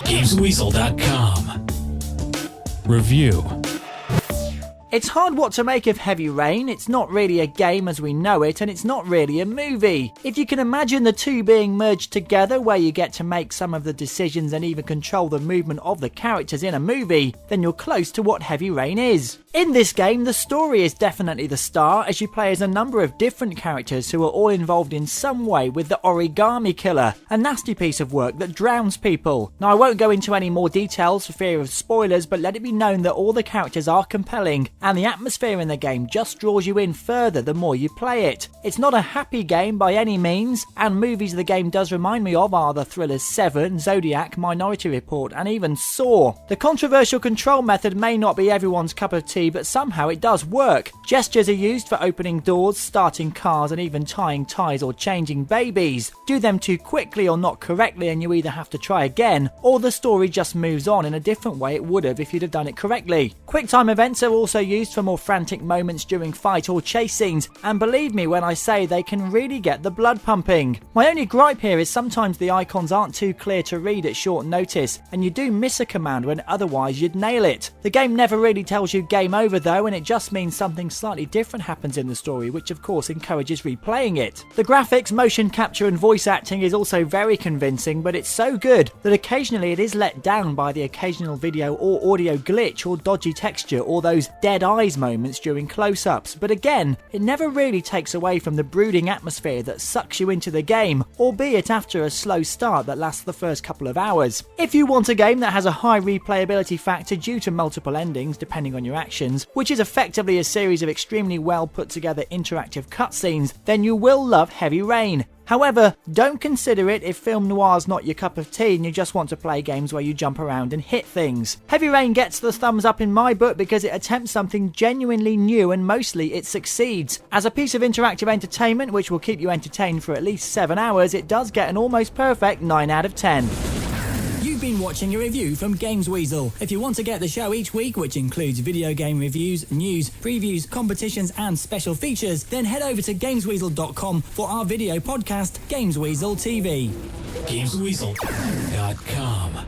GamesWeasel.com. Review. It's hard what to make of Heavy Rain. It's not really a game as we know it, and it's not really a movie. If you can imagine the two being merged together, where you get to make some of the decisions and even control the movement of the characters in a movie, then you're close to what Heavy Rain is. In this game, the story is definitely the star, as you play as a number of different characters who are all involved in some way with the Origami Killer, a nasty piece of work that drowns people. Now, I won't go into any more details for fear of spoilers, but let it be known that all the characters are compelling, and the atmosphere in the game just draws you in further the more you play it. It's not a happy game by any means, and movies the game does remind me of are the thrillers Seven, Zodiac, Minority Report, and even Saw. The controversial control method may not be everyone's cup of tea, but somehow it does work. Gestures are used for opening doors, starting cars, and even tying ties or changing babies. Do them too quickly or not correctly and you either have to try again, or the story just moves on in a different way it would have if you'd have done it correctly. QuickTime events are also used for more frantic moments during fight or chase scenes, and believe me when I say they can really get the blood pumping. My only gripe here is sometimes the icons aren't too clear to read at short notice, and you do miss a command when otherwise you'd nail it. The game never really tells you game over though, and it just means something slightly different happens in the story, which of course encourages replaying it. The graphics, motion capture and voice acting is also very convincing, but it's so good that occasionally it is let down by the occasional video or audio glitch or dodgy texture or those dead eyes moments during close-ups, but again, it never really takes away from the brooding atmosphere that sucks you into the game, albeit after a slow start that lasts the first couple of hours. If you want a game that has a high replayability factor due to multiple endings depending on your actions, which is effectively a series of extremely well put together interactive cutscenes, then you will love Heavy Rain. However, don't consider it if film noir's not your cup of tea and you just want to play games where you jump around and hit things. Heavy Rain gets the thumbs up in my book because it attempts something genuinely new and mostly it succeeds. As a piece of interactive entertainment which will keep you entertained for at least 7 hours, it does get an almost perfect 9 out of 10. You've been watching a review from Games Weasel. If you want to get the show each week, which includes video game reviews, news, previews, competitions and special features, then head over to GamesWeasel.com for our video podcast, Games Weasel TV. GamesWeasel.com.